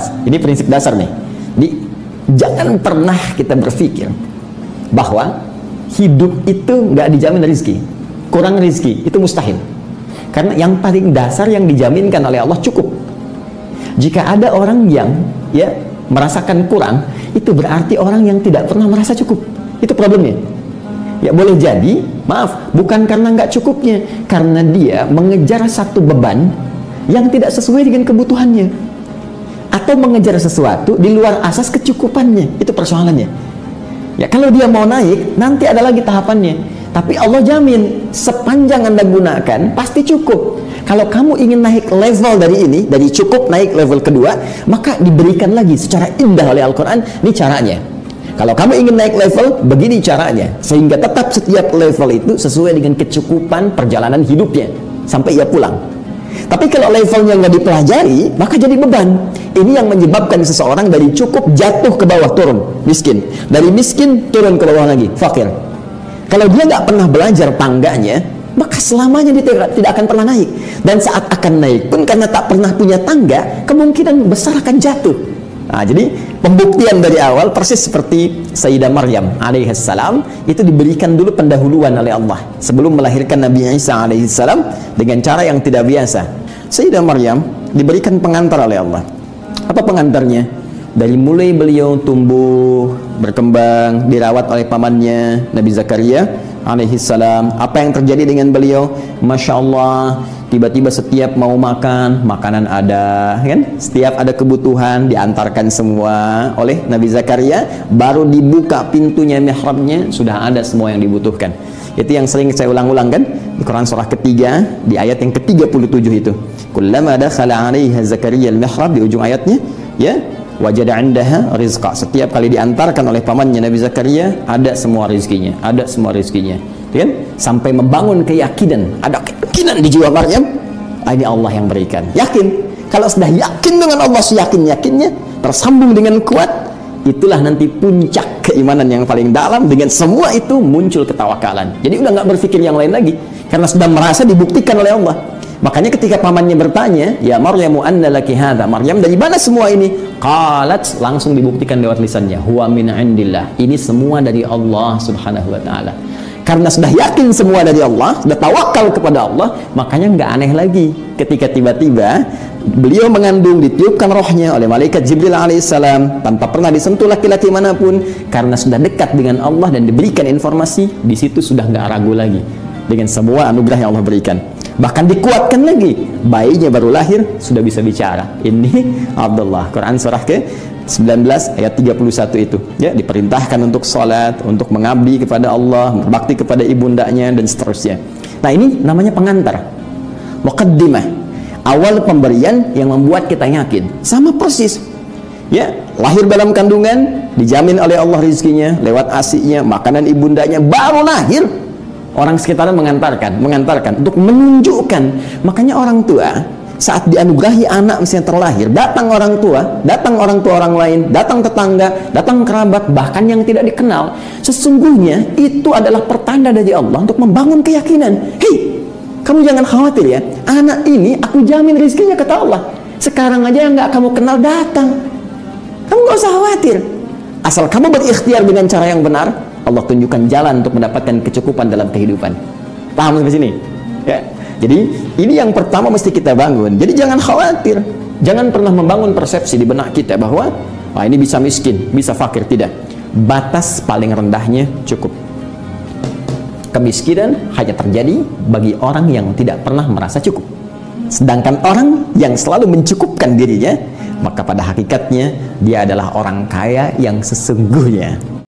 Ini prinsip dasar nih. Jangan pernah kita berpikir bahwa hidup itu nggak dijamin rezeki, kurang rezeki itu mustahil. Karena yang paling dasar yang dijaminkan oleh Allah cukup. Jika ada orang yang merasakan kurang, itu berarti orang yang tidak pernah merasa cukup. Itu problemnya. Ya boleh jadi, maaf, bukan karena nggak cukupnya, karena dia mengejar satu beban yang tidak sesuai dengan kebutuhannya, atau mengejar sesuatu di luar asas kecukupannya. Itu persoalannya. Ya kalau dia mau naik, nanti ada lagi tahapannya. Tapi Allah jamin sepanjang Anda gunakan pasti cukup. Kalau kamu ingin naik level dari ini, dari cukup naik level kedua, maka diberikan lagi secara indah oleh Al-Quran. Ini caranya. Kalau kamu ingin naik level, begini caranya, sehingga tetap setiap level itu sesuai dengan kecukupan perjalanan hidupnya sampai ia pulang. Tapi kalau levelnya nggak dipelajari, maka jadi beban. Ini yang menyebabkan seseorang dari cukup jatuh ke bawah, turun miskin, dari miskin turun ke bawah lagi, fakir. Kalau dia nggak pernah belajar tangganya, maka selamanya dia tidak akan pernah naik. Dan saat akan naik pun, karena tak pernah punya tangga, kemungkinan besar akan jatuh. Nah, jadi pembuktian dari awal persis seperti Sayyidah Maryam alaihissalam, itu diberikan dulu pendahuluan oleh Allah sebelum melahirkan Nabi Isa alaihissalam dengan cara yang tidak biasa. Sayyidah Maryam diberikan pengantar oleh Allah. Apa pengantarnya? Dari mulai beliau tumbuh, berkembang, dirawat oleh pamannya Nabi Zakaria alaihissalam. Apa yang terjadi dengan beliau? Masya Allah, tiba-tiba setiap mau makan, makanan ada, kan? Setiap ada kebutuhan diantarkan semua oleh Nabi Zakaria. Baru dibuka pintunya mihrabnya, sudah ada semua yang dibutuhkan. Itu yang sering saya ulang-ulang kan di Quran surah ketiga, di ayat yang ke-37 itu. Kullama dakhala 'alaiha Zakaria al-mihrab, di ujung ayatnya, ya, wajada 'indaha rizqa. Setiap kali diantarkan oleh pamannya Nabi Zakaria, ada semua rezekinya, ada semua rezekinya, kan? Sampai membangun keyakinan, ada keyakinan di jiwa Maryam, ini Allah yang berikan. Yakin. Kalau sudah yakin dengan Allah seyakin-yakinnya, tersambung dengan kuat, itulah nanti puncak keimanan yang paling dalam. Dengan semua itu muncul ketawakalan. Jadi udah nggak berpikir yang lain lagi, karena sudah merasa dibuktikan oleh Allah. Makanya ketika pamannya bertanya, ya Maryamu anna laki hadza, Maryam dari mana semua ini? Qalat, langsung dibuktikan lewat lisannya, huwa min indillah, ini semua dari Allah subhanahu wa ta'ala. Karena sudah yakin semua dari Allah, sudah tawakal kepada Allah, makanya nggak aneh lagi ketika tiba-tiba beliau mengandung, ditiupkan rohnya oleh malaikat Jibril alaihissalam tanpa pernah disentuh laki-laki manapun, karena sudah dekat dengan Allah dan diberikan informasi. Di situ sudah nggak ragu lagi dengan semua anugerah yang Allah berikan. Bahkan dikuatkan lagi, bayinya baru lahir sudah bisa bicara. Ini Abdullah. Quran surah ke-19 ayat 31 itu, ya, diperintahkan untuk sholat, untuk mengabdi kepada Allah, berbakti kepada ibundanya dan seterusnya. Nah, ini namanya pengantar, muqaddimah, awal pemberian yang membuat kita yakin. Sama persis, ya, lahir dalam kandungan dijamin oleh Allah rezekinya lewat ASI-nya, makanan ibundanya, baru lahir orang sekitarnya mengantarkan untuk menunjukkan. Makanya orang tua saat dianugerahi anak misalnya terlahir, datang orang tua orang lain, datang tetangga, datang kerabat, bahkan yang tidak dikenal, sesungguhnya itu adalah pertanda dari Allah untuk membangun keyakinan. Hei, kamu jangan khawatir ya, anak ini aku jamin rezekinya, kata Allah. Sekarang aja yang nggak kamu kenal datang, kamu nggak usah khawatir. Asal kamu berikhtiar dengan cara yang benar, Allah tunjukkan jalan untuk mendapatkan kecukupan dalam kehidupan. Paham sampai sini? Ya. Jadi ini yang pertama mesti kita bangun. Jadi jangan khawatir, jangan pernah membangun persepsi di benak kita bahwa ini bisa miskin, bisa fakir. Tidak. Batas paling rendahnya cukup. Kemiskinan hanya terjadi bagi orang yang tidak pernah merasa cukup. Sedangkan orang yang selalu mencukupkan dirinya, maka pada hakikatnya dia adalah orang kaya yang sesungguhnya.